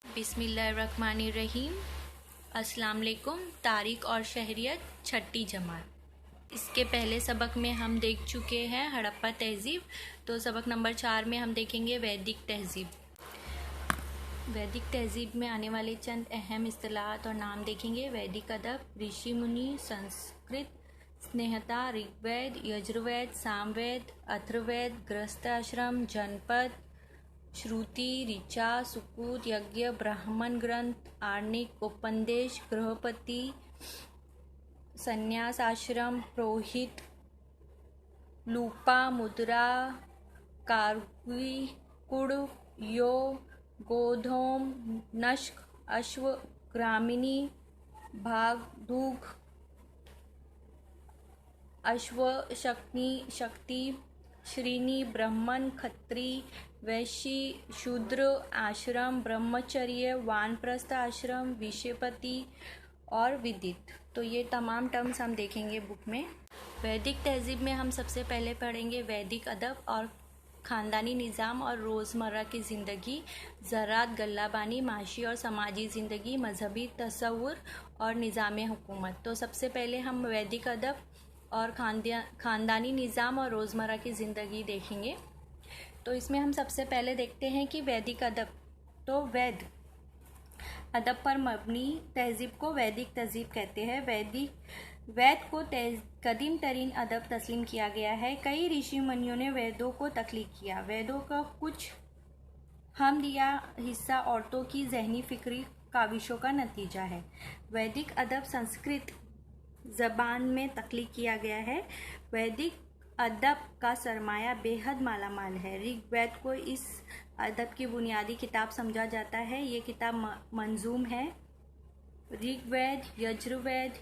बिस्मिल्लाहिर्रहमानिर्रहीम। अस्सलाम वालेकुम। तारीख और शहरियत छठी जमात। इसके पहले सबक में हम देख चुके हैं हड़प्पा तहज़ीब। तो सबक नंबर 4 में हम देखेंगे वैदिक तहज़ीब। वैदिक तहज़ीब में आने वाले चंद अहम इस्तिलाहात और नाम देखेंगे। वैदिक अदब, ऋषि मुनि, संस्कृत, स्नेहता, ऋग्वेद, यजुर्वेद, सामवेद, अथर्ववेद, गृहस्थ आश्रम, जनपद, श्रुति, ऋचा, सुकूत, यज्ञ, ब्राह्मण ग्रंथ, आर्णिक, उपनिषद, गृहपति, संन्यास आश्रम, पुरोहित, लूपा, मुद्रा, कारवी, कुड़, यो, गोधूम, नस्क, अश्व, ग्रामिणी, भागदूग, अश्व, शक्ति, श्रेणी, ब्राह्मण, क्षत्रिय, वैश्य, शूद्र, आश्रम, ब्रह्मचर्य, वानप्रस्थ आश्रम, विषयपति और विदित। तो ये तमाम टर्म्स हम देखेंगे बुक में। वैदिक तहज़ीब में हम सबसे पहले पढ़ेंगे वैदिक अदब और ख़ानदानी निज़ाम और रोज़मर्रा की ज़िंदगी, ज़राअत, गल्लाबानी, माशी और समाजी ज़िंदगी, मजहबी तसव्वुर और निज़ाम हुकूमत। तो सबसे पहले हम वैदिक अदब और ख़ानदानी निज़ाम और रोज़मर्रा की ज़िंदगी देखेंगे। तो इसमें हम सबसे पहले देखते हैं कि वैदिक अदब। तो वैद अदब पर मबनी तहज़ीब को वैदिक तहज़ीब कहते हैं। वैद को कदीम तरीन अदब तस्लीम किया गया है। कई ऋषि मुनियों ने वेदों को तख्लीक किया। वेदों का कुछ हम दिया हिस्सा औरतों की जहनी फिक्री काविशों का नतीजा है। वैदिक अदब संस्कृत ज़बान में तख्लीक किया गया है। वैदिक अदब का सरमाया बेहद मालामाल है। ऋग्वेद को इस अदब की बुनियादी किताब समझा जाता है। ये किताब मंजूम है। ऋग्वेद, यजुर्वेद,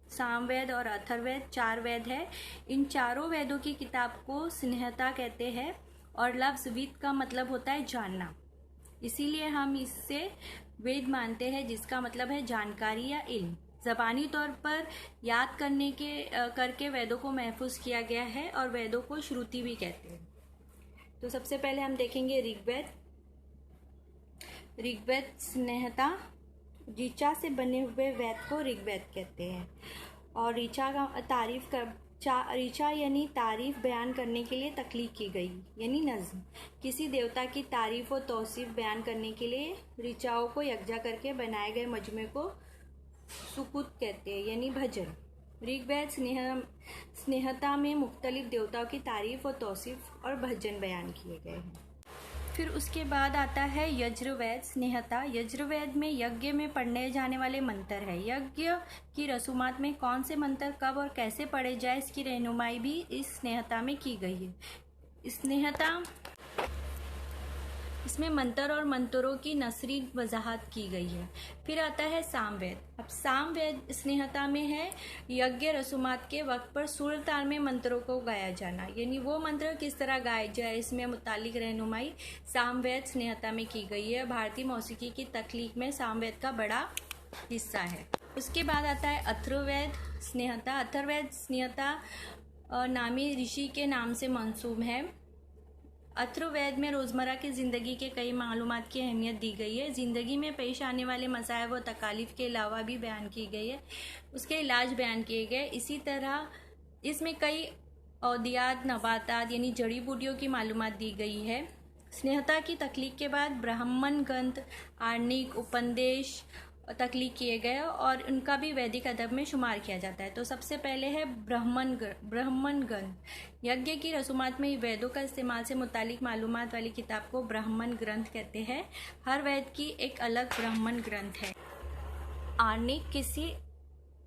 सामवेद और अथर्ववेद 4 वेद है। इन चारों वेदों की किताब को स्नेहता कहते हैं और लफ्ज़ विद का मतलब होता है जानना। इसीलिए हम इससे वेद मानते हैं, जिसका मतलब है जानकारी या इल्म। ज़बानी तौर पर याद करके वेदों को महफूज किया गया है और वेदों को श्रुति भी कहते हैं। तो सबसे पहले हम देखेंगे ऋग्वेद स्नेहता, ऋचा से बने हुए वेद को ऋग्वेद कहते हैं। और ऋचा यानी तारीफ बयान करने के लिए तख्लीक की गई, यानी नज़्म। किसी देवता की तारीफ और तौसीफ बयान करने के लिए ऋचाओं को यकजा करके बनाए गए मजमे को सुकूत कहते हैं, यानी भजन। ऋग्वेद स्नेहता में मुख्तलिफ देवताओं की तारीफ और तौसीफ और भजन बयान किए गए हैं। फिर उसके बाद आता है यजुर्वेद स्नेहता। यजुर्वेद में यज्ञ में पढ़ने जाने वाले मंत्र है। यज्ञ की रसूमात में कौन से मंत्र कब और कैसे पढ़े जाए, इसकी रहनुमाई भी इस स्नेहता में की गई है। स्नेहता इसमें मंत्र और मंत्रों की नसरी वजाहत की गई है। फिर आता है सामवेद। अब सामवेद स्नेहता में है यज्ञ रसूमात के वक्त पर सुर ताल में मंत्रों को गाया जाना, यानी वो मंत्र किस तरह गाए जाए, इसमें मुतालिक रहनुमाई सामवेद स्नेहता में की गई है। भारतीय मौसीकी की तख्लीक में सामवेद का बड़ा हिस्सा है। उसके बाद आता है अथर्ववेद स्नेहता। अथर्ववेद स्नेहता नामी ऋषि के नाम से मंसूब है। अथर्ववेद में रोज़मर्रा की ज़िंदगी के कई मालूमात की अहमियत दी गई है। ज़िंदगी में पेश आने वाले मसाइब व तकालीफ के अलावा भी बयान की गई है, उसके इलाज बयान किए गए। इसी तरह इसमें कई औदियात, नबातात यानी जड़ी बूटियों की मालूमात दी गई है। स्नेहता की तख्लीक के बाद ब्राह्मण ग्रंथ, आर्णिक, उपनिषद तख्लीक किए गए और उनका भी वैदिक अदब में शुमार किया जाता है। तो सबसे पहले है ब्राह्मण ग्रंथ। यज्ञ की रसूमात में वेदों का इस्तेमाल से मुतालिक मालूमात वाली किताब को ब्राह्मण ग्रंथ कहते हैं। हर वेद की एक अलग ब्राह्मण ग्रंथ है। आर्णिक किसी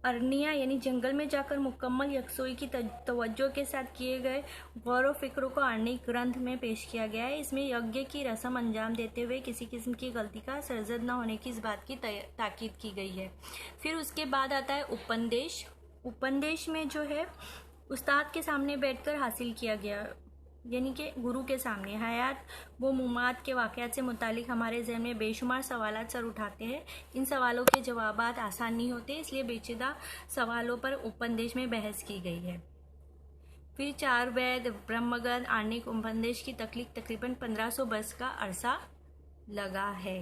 अरनिया यानी जंगल में जाकर मुकम्मल यकसोई की तवज्जो के साथ किए गए गौर व फिक्र को आर्णिक ग्रंथ में पेश किया गया है। इसमें यज्ञ की रस्म अंजाम देते हुए किसी किस्म की गलती का सरजद न होने की इस बात की ताकीद की गई है। फिर उसके बाद आता है उपनिषद में जो है उस्ताद के सामने बैठकर हासिल किया गया, यानी कि गुरु के सामने। हयात व मुमात के वाक़यात से मुतालिक हमारे ज़हन में बेशुमार सवालात सर उठाते हैं। इन सवालों के जवाबात आसान नहीं होते, इसलिए पेचीदा सवालों पर उपनिषद में बहस की गई है। फिर 4 वेद, ब्रह्मग्रंथ, आर्णिक, उपनिषद की तख्लीक तकरीबन 1500 बरस का अरसा लगा है।